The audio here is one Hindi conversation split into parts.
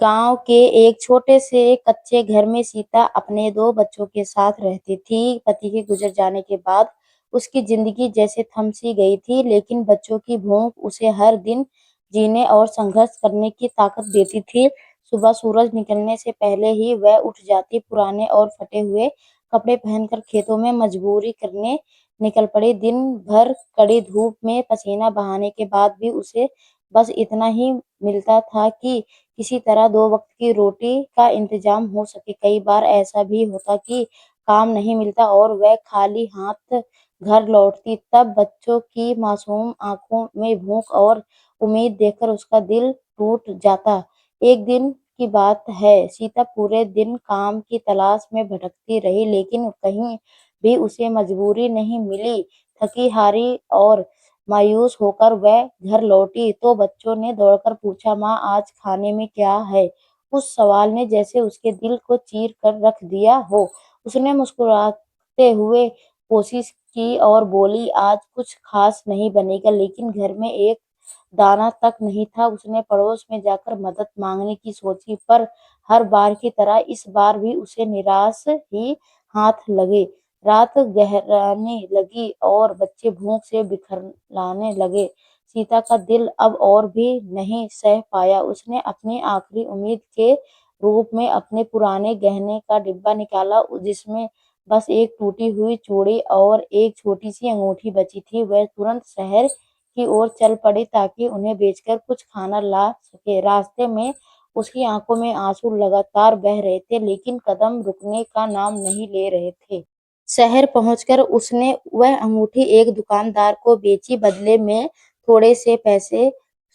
गांव के एक छोटे से कच्चे घर में सीता अपने 2 बच्चों के साथ रहती थी। पति के गुजर जाने के बाद उसकी जिंदगी जैसे थम सी गई थी, लेकिन बच्चों की भूख उसे हर दिन जीने और संघर्ष करने की ताकत देती थी। सुबह सूरज निकलने से पहले ही वह उठ जाती, पुराने और फटे हुए कपड़े पहनकर खेतों में मजदूरी करने निकल पड़ी। दिन भर कड़ी धूप में पसीना बहाने के बाद भी उसे बस इतना ही मिलता था कि किसी तरह 2 वक़्त की रोटी का इंतज़ाम हो सके। कई बार ऐसा भी होता कि काम नहीं मिलता और वह खाली हाथ घर लौटती, तब बच्चों की मासूम आँखों में भूख और उम्मीद देखकर उसका दिल टूट जाता। एक दिन की बात है, सीता पूरे दिन काम की तलाश में भटकती रही, लेकिन कहीं भी उसे मजबूरी नहीं मिली। थकी-हारी और मायूस होकर वह घर लौटी तो बच्चों ने दौड़कर पूछा, माँ आज खाने में क्या है? उस सवाल ने जैसे उसके दिल को चीर कर रख दिया हो। उसने मुस्कुराते हुए कोशिश की और बोली, आज कुछ खास नहीं बनेगा, लेकिन घर में एक दाना तक नहीं था। उसने पड़ोस में जाकर मदद मांगने की सोची, पर हर बार की तरह इस बार भी उसे निराश ही हाथ लगे। रात गहराने लगी और बच्चे भूख से बिखरलाने लगे। सीता का दिल अब और भी नहीं सह पाया। उसने अपनी आखिरी उम्मीद के रूप में अपने पुराने गहने का डिब्बा निकाला, जिसमें बस एक टूटी हुई चूड़ी और एक छोटी सी अंगूठी बची थी। वह तुरंत शहर की ओर चल पड़ी ताकि उन्हें बेचकर कुछ खाना ला सके। रास्ते में उसकी आंखों में आंसू लगातार बह रहे थे, लेकिन कदम रुकने का नाम नहीं ले रहे थे। शहर पहुंचकर उसने वह अंगूठी एक दुकानदार को बेची। बदले में थोड़े से पैसे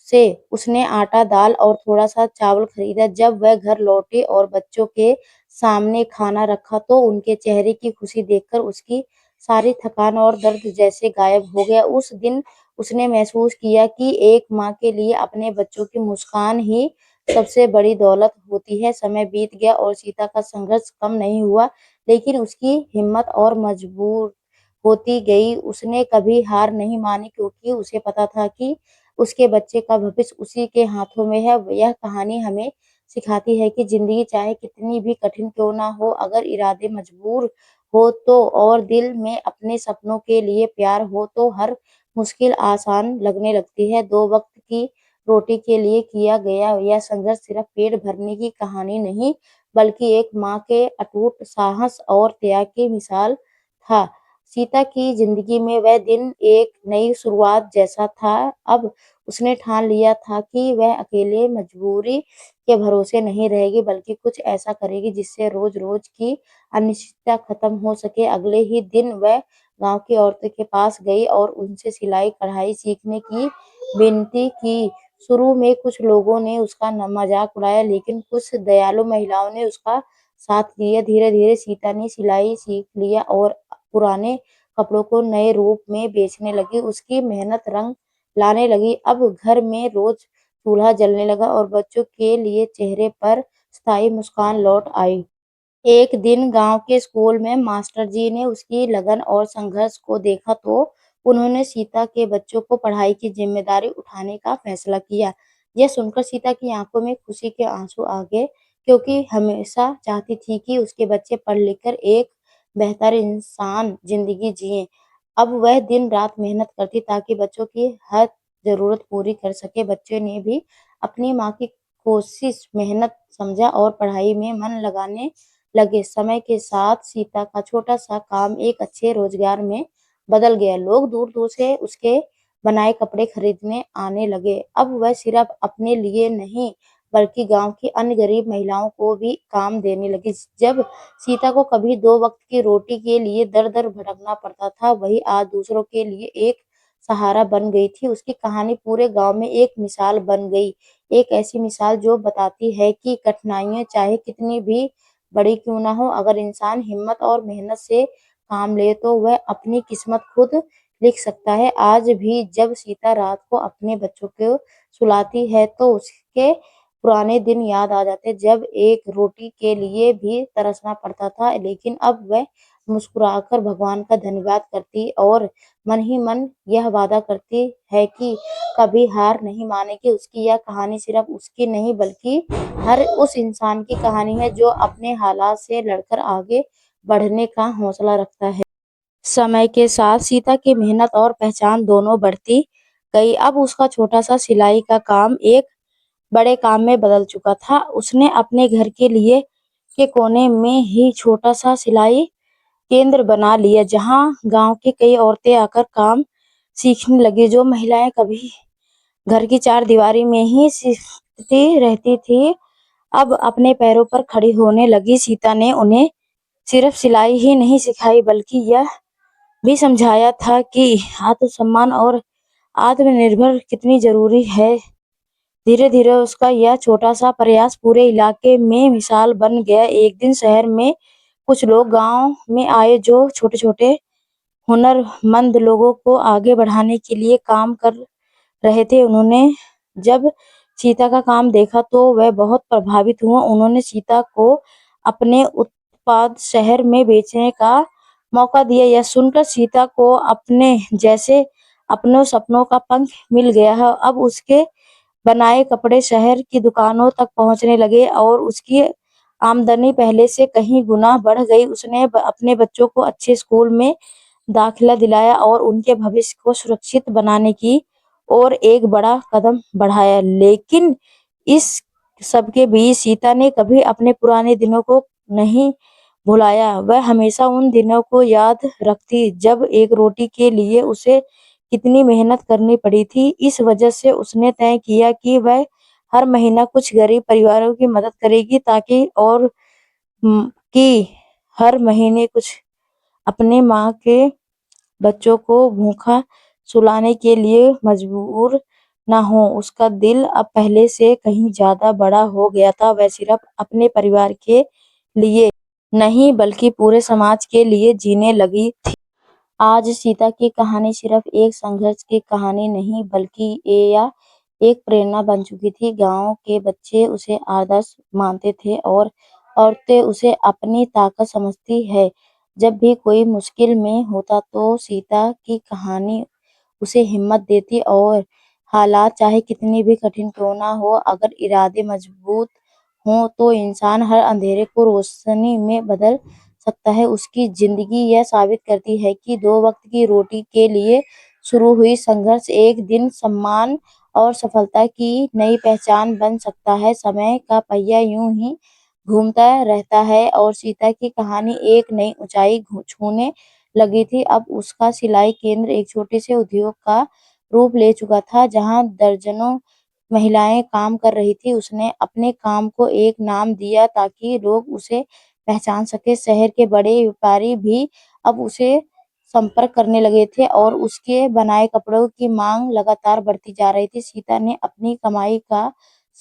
से उसने आटा, दाल और थोड़ा सा चावल खरीदा। जब वह घर लौटी और बच्चों के सामने खाना रखा तो उनके चेहरे की खुशी देखकर उसकी सारी थकान और दर्द जैसे गायब हो गया। उस दिन उसने महसूस किया कि एक माँ के लिए अपने बच्चों की मुस्कान ही सबसे बड़ी दौलत होती है। समय बीत गया और सीता का संघर्ष कम नहीं हुआ, लेकिन उसकी हिम्मत और मजबूर होती गई। उसने कभी हार नहीं मानी, क्योंकि उसे पता था कि उसके बच्चे का भविष्य उसी के हाथों में है। यह कहानी हमें सिखाती है कि जिंदगी चाहे कितनी भी कठिन क्यों ना हो, अगर इरादे मजबूर हो तो और दिल में अपने सपनों के लिए प्यार हो तो हर मुश्किल आसान लगने लगती है। 2 वक्त की रोटी के लिए किया गया यह संघर्ष सिर्फ पेट भरने की कहानी नहीं, बल्कि एक माँ के अटूट साहस और त्याग की मिसाल था। सीता की जिंदगी में वह दिन एक नई शुरुआत जैसा था। अब उसने ठान लिया था कि वह अकेले मजबूरी के भरोसे नहीं रहेगी, बल्कि कुछ ऐसा करेगी जिससे रोज-रोज की अनिश्चितता खत्म हो सके। अगले ही दिन वह गांव की औरतों के पास गई और उनसे सिलाई-कढ़ाई सीखने की विनती की। शुरू में कुछ लोगों ने उसका मजाक उड़ाया, लेकिन कुछ दयालु महिलाओं ने उसका साथ दिया। धीरे-धीरे सीता ने सिलाई सीख लिया और पुराने कपड़ों को नए रूप में बेचने लगी। उसकी मेहनत रंग लाने लगी। अब घर में रोज चूल्हा जलने लगा और बच्चों के लिए चेहरे पर स्थायी मुस्कान लौट आई। एक दिन गांव के स्कूल में मास्टर जी ने उसकी लगन और संघर्ष को देखा तो उन्होंने सीता के बच्चों को पढ़ाई की जिम्मेदारी उठाने का फैसला किया। यह सुनकर सीता की आंखों में खुशी के आंसू आ गए, क्योंकि हमेशा चाहती थी कि उसके बच्चे पढ़ लिख कर एक बेहतर इंसान जिंदगी जिए। अब वह दिन रात मेहनत करती ताकि बच्चों की हर जरूरत पूरी कर सके। बच्चे ने भी अपनी माँ की कोशिश मेहनत समझा और पढ़ाई में मन लगाने लगे। समय के साथ सीता का छोटा सा काम एक अच्छे रोजगार में बदल गया। लोग दूर दूर से उसके बनाए कपड़े खरीदने आने लगे। अब वह सिर्फ अपने लिए नहीं, बल्कि गांव की अन्य गरीब महिलाओं को भी काम देने लगी। जब सीता को कभी 2 वक्त की रोटी के लिए दर दर भटकना पड़ता था, वही आज दूसरों के लिए एक सहारा बन गई थी। उसकी कहानी पूरे गांव में एक मिसाल बन गई, एक ऐसी मिसाल जो बताती है कि कठिनाइयां चाहे कितनी भी बड़ी क्यों ना हो, अगर इंसान हिम्मत और मेहनत से काम ले तो वह अपनी किस्मत खुद लिख सकता है। आज भी जब सीता रात को अपने बच्चों को सुलाती है तो उसके पुराने दिन याद आ जाते, जब एक रोटी के लिए भी तरसना पड़ता था, लेकिन अब वह मुस्कुराकर भगवान का धन्यवाद करती और मन ही मन यह वादा करती है कि कभी हार नहीं मानेगी। उसकी यह कहानी सिर्फ उसकी नहीं बल्कि हर उस इंसान की कहानी है जो अपने हालात से लड़कर आगे बढ़ने का हौसला रखता है। समय के साथ सीता की मेहनत और पहचान दोनों बढ़ती गई। अब उसका छोटा सा सिलाई का काम एक बड़े काम में बदल चुका था। उसने अपने घर के लिए के कोने में ही छोटा सा सिलाई केंद्र बना लिया, जहाँ गांव की कई औरतें आकर काम सीखने लगी। जो महिलाएं कभी घर की चार दीवारी में ही सीखती रहती थी, अब अपने पैरों पर खड़ी होने लगी। सीता ने उन्हें सिर्फ सिलाई ही नहीं सिखाई बल्कि यह भी समझाया था कि आत्मसम्मान और आत्मनिर्भर कितनी जरूरी है। धीरे धीरे उसका यह छोटा सा प्रयास पूरे इलाके में मिसाल बन गया। एक दिन शहर में कुछ लोग गांव में आए जो छोटे छोटे हुनरमंद लोगों को आगे बढ़ाने के लिए काम कर रहे थे। उन्होंने जब सीता का काम देखा तो वह बहुत प्रभावित हुआ। उन्होंने सीता को अपने उत्पाद शहर में बेचने का मौका दिया। यह सुनकर सीता को अपने जैसे अपनों सपनों का पंख मिल गया है। अब उसके बनाए कपड़े शहर की दुकानों तक पहुंचने लगे और उसकी आमदनी पहले से कहीं गुना बढ़ गई। उसने अपने बच्चों को अच्छे स्कूल में दाखिला दिलाया और उनके भविष्य को सुरक्षित बनाने की ओर एक बड़ा कदम बढ़ाया। लेकिन इस सबके बीच सीता ने कभी अपने पुराने दिनों को नहीं भुलाया। वह हमेशा उन दिनों को याद रखती जब एक रोटी के लिए उसे कितनी मेहनत करनी पड़ी थी। इस वजह से उसने तय किया कि वह हर महीना कुछ गरीब परिवारों की मदद करेगी ताकि और कि हर महीने कुछ अपने माँ के बच्चों को भूखा सुलाने के लिए मजबूर ना हो। उसका दिल अब पहले से कहीं ज्यादा बड़ा हो गया था। वह सिर्फ अपने परिवार के लिए नहीं बल्कि पूरे समाज के लिए जीने लगी थी। आज सीता की कहानी सिर्फ एक संघर्ष की कहानी नहीं बल्कि एक प्रेरणा बन चुकी थी। गांव के बच्चे उसे आदर्श मानते थे और औरतें उसे अपनी ताकत समझती है। जब भी कोई मुश्किल में होता तो सीता की कहानी उसे हिम्मत देती और हालात चाहे कितनी भी कठिन क्यों ना हो, अगर इरादे मजबूत हों तो इंसान हर अंधेरे को रोशनी में बदल सकता है। उसकी जिंदगी यह साबित करती है कि दो वक्त की रोटी के लिए शुरू हुई संघर्ष एक दिन सम्मान और सफलता की नई पहचान बन सकता है। समय का पहिया यूं ही घूमता रहता है और सीता की कहानी एक नई ऊंचाई छूने लगी थी। अब उसका सिलाई केंद्र एक छोटे से उद्योग का रूप ले चुका था, जहां दर्जनों महिलाएं काम कर रही थी। उसने अपने काम को एक नाम दिया ताकि लोग उसे पहचान सके। शहर के बड़े व्यापारी भी अब उसे संपर्क करने लगे थे और उसके बनाए कपड़ों की मांग लगातार बढ़ती जा रही थी। सीता ने अपनी कमाई का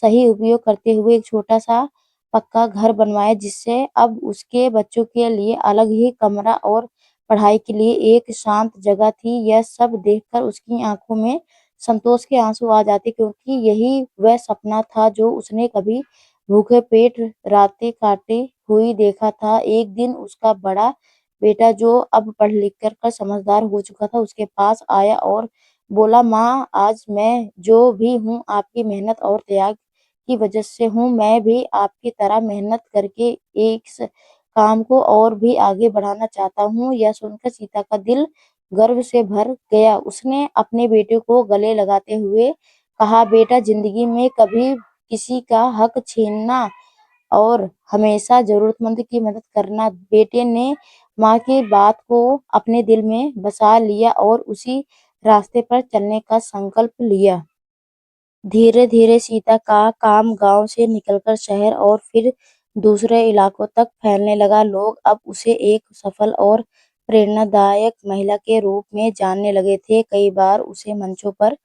सही उपयोग करते हुए एक छोटा सा पक्का घर बनवाया, जिससे अब उसके बच्चों के लिए अलग ही कमरा और पढ़ाई के लिए एक शांत जगह थी। यह सब देखकर उसकी आंखों में संतोष के आंसू आ जाते, क्योंकि यही वह सपना था जो उसने कभी भूखे पेट रातें काटे हुई देखा था। एक दिन उसका बड़ा बेटा, जो अब पढ़ लिख कर समझदार हो चुका था, उसके पास आया और बोला, माँ, आज मैं जो भी हूँ आपकी मेहनत और त्याग की वजह से हूँ। मैं भी आपकी तरह मेहनत करके एक काम को और भी आगे बढ़ाना चाहता हूँ। यह सुनकर सीता का दिल गर्व से भर गया। उसने अपने बेटे को गले लगाते हुए कहा, बेटा, जिंदगी में कभी किसी का हक छीनना और हमेशा जरूरतमंद की मदद करना। बेटे ने माँ की बात को अपने दिल में बसा लिया और उसी रास्ते पर चलने का संकल्प लिया। धीरे धीरे सीता का काम गांव से निकलकर शहर और फिर दूसरे इलाकों तक फैलने लगा। लोग अब उसे एक सफल और प्रेरणादायक महिला के रूप में जानने लगे थे। कई बार उसे मंचों पर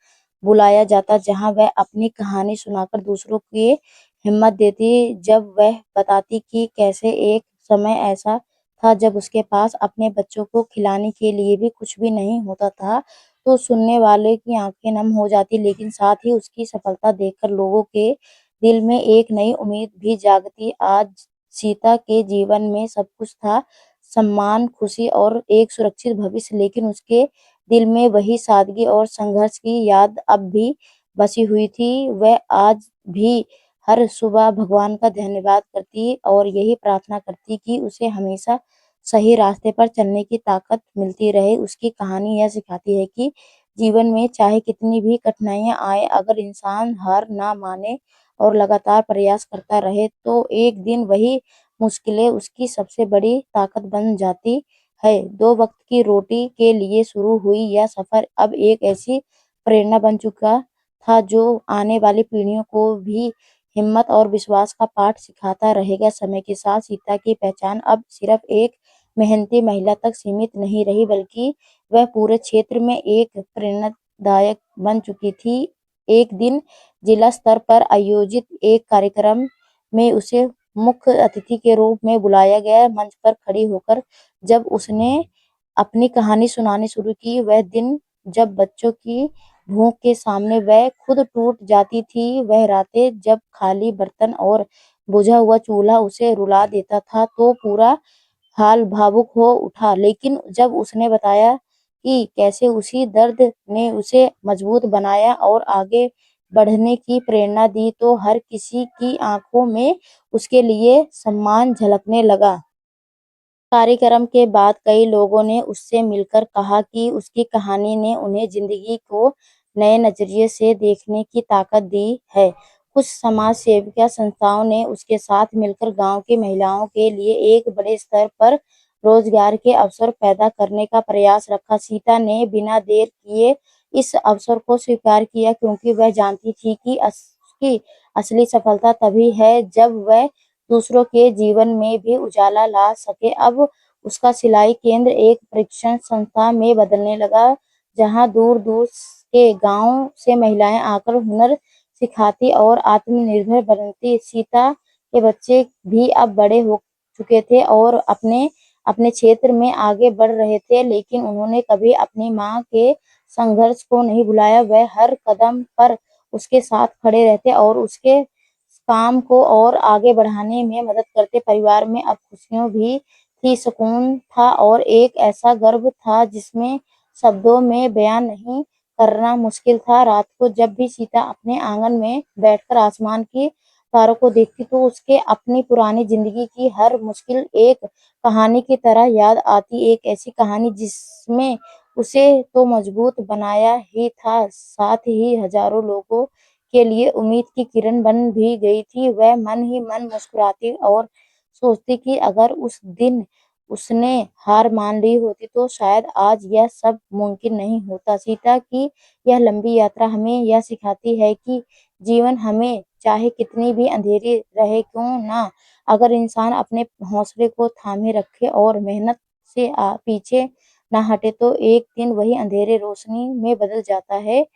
बुलाया जाता, जहां वह अपनी कहानी सुनाकर दूसरों की हिम्मत देती। जब वह बताती कि कैसे एक समय ऐसा था जब उसके पास अपने बच्चों को खिलाने के लिए भी कुछ भी नहीं होता था, तो सुनने वाले की आंखें नम हो जाती। लेकिन साथ ही उसकी सफलता देखकर लोगों के दिल में एक नई उम्मीद भी जागती। आज सीता के जीवन में सब कुछ था, सम्मान, खुशी और एक सुरक्षित भविष्य। लेकिन उसके दिल में वही सादगी और संघर्ष की याद अब भी बसी हुई थी। वह आज भी हर सुबह भगवान का धन्यवाद करती और यही प्रार्थना करती कि उसे हमेशा सही रास्ते पर चलने की ताकत मिलती रहे। उसकी कहानी यह सिखाती है कि जीवन में चाहे कितनी भी कठिनाइयां आए, अगर इंसान हार ना माने और लगातार प्रयास करता रहे, तो एक दिन वही मुश्किलें उसकी सबसे बड़ी ताकत बन जाती है। दो वक्त की रोटी के लिए शुरू हुई यह सफर अब एक ऐसी प्रेरणा बन चुका था जो आने वाली पीढ़ियों को भी हिम्मत और विश्वास का पाठ सिखाता रहेगा। समय के साथ सीता की पहचान अब सिर्फ एक मेहनती महिला तक सीमित नहीं रही, बल्कि वह पूरे क्षेत्र में एक प्रेरणादायक बन चुकी थी। एक दिन जिला स्तर पर आयोजित एक कार्यक्रम में उसे मुख्य अतिथि के रूप में बुलाया गया। मंच पर खड़ी होकर जब उसने अपनी कहानी सुनानी शुरू की, वह दिन जब बच्चों की भूख के सामने वह खुद टूट जाती थी, वह रातें जब खाली बर्तन और बुझा हुआ चूल्हा उसे रुला देता था, तो पूरा हाल भावुक हो उठा। लेकिन जब उसने बताया कि कैसे उसी दर्द ने उसे मजबूत बनाया और आगे बढ़ने की प्रेरणा दी, तो हर किसी की आंखों में उसके लिए सम्मान झलकने लगा। कार्यक्रम के बाद कई लोगों ने उससे मिलकर कहा कि उसकी कहानी ने उन्हें जिंदगी को नए नजरिए से देखने की ताकत दी है। कुछ समाज सेविका संस्थाओं ने उसके साथ मिलकर गांव की महिलाओं के लिए एक बड़े स्तर पर रोजगार के अवसर पैदा करने का प्रयास रखा। सीता ने बिना देर किए इस अवसर को स्वीकार किया, क्योंकि वह जानती थी कि उसकी असली सफलता तभी है जब वह दूसरों के जीवन में भी उजाला ला सके। अब उसका सिलाई केंद्र एक प्रशिक्षण संस्था में बदलने लगा, जहां दूर-दूर के गांव से महिलाएं आकर हुनर सिखाती और आत्मनिर्भर बनती। सीता के बच्चे भी अब बड़े हो चुके थे और अपने अपने क्षेत्र में आगे बढ़ रहे थे, लेकिन उन्होंने कभी अपनी माँ के संघर्ष को नहीं भुलाया। वह हर कदम पर उसके साथ खड़े रहते और उसके काम को और आगे बढ़ाने में मदद करते। परिवार में अब खुशियां भी थी, सुकून था और एक ऐसा गर्व था जिसमें शब्दों में बयान नहीं करना मुश्किल था। रात को जब भी सीता अपने आंगन में बैठकर आसमान की तारों को देखती, तो उसके अपनी पुरानी जिंदगी की हर मुश्किल एक कहानी की तरह याद आती। एक ऐसी कहानी जिसमें उसे तो मजबूत बनाया ही था, साथ ही हजारों लोगों के लिए उम्मीद की किरण बन भी गई थी। वह मन ही मन मुस्कुराती और सोचती कि अगर उस दिन उसने हार मान ली होती, तो शायद आज यह सब मुमकिन नहीं होता। सीता की यह लंबी यात्रा हमें यह सिखाती है कि जीवन हमें चाहे कितनी भी अंधेरी रहे क्यों ना, अगर इंसान अपने हौसले को थामे रखे और मेहनत से पीछे ना हटे, तो एक दिन वही अंधेरे रोशनी में बदल जाता है।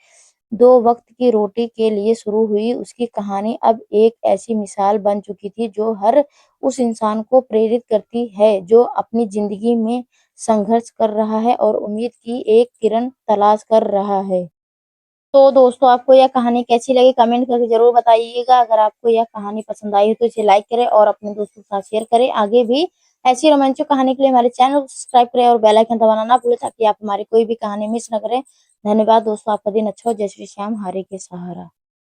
दो वक्त की रोटी के लिए शुरू हुई उसकी कहानी अब एक ऐसी मिसाल बन चुकी थी जो हर उस इंसान को प्रेरित करती है जो अपनी जिंदगी में संघर्ष कर रहा है और उम्मीद की एक किरण तलाश कर रहा है। तो दोस्तों, आपको यह कहानी कैसी लगी कमेंट करके जरूर बताइएगा। अगर आपको यह कहानी पसंद आई हो तो इसे लाइक करें और अपने दोस्तों के साथ शेयर करें। आगे भी ऐसी रोमांचक कहानी के लिए हमारे चैनल को सब्सक्राइब करें और बेल आइकन दबाना ना भूलें, ताकि आप हमारी कोई भी कहानी मिस न करें। धन्यवाद दोस्तों, आपका दिन अच्छा हो। जय श्री श्याम, हरे के सहारा।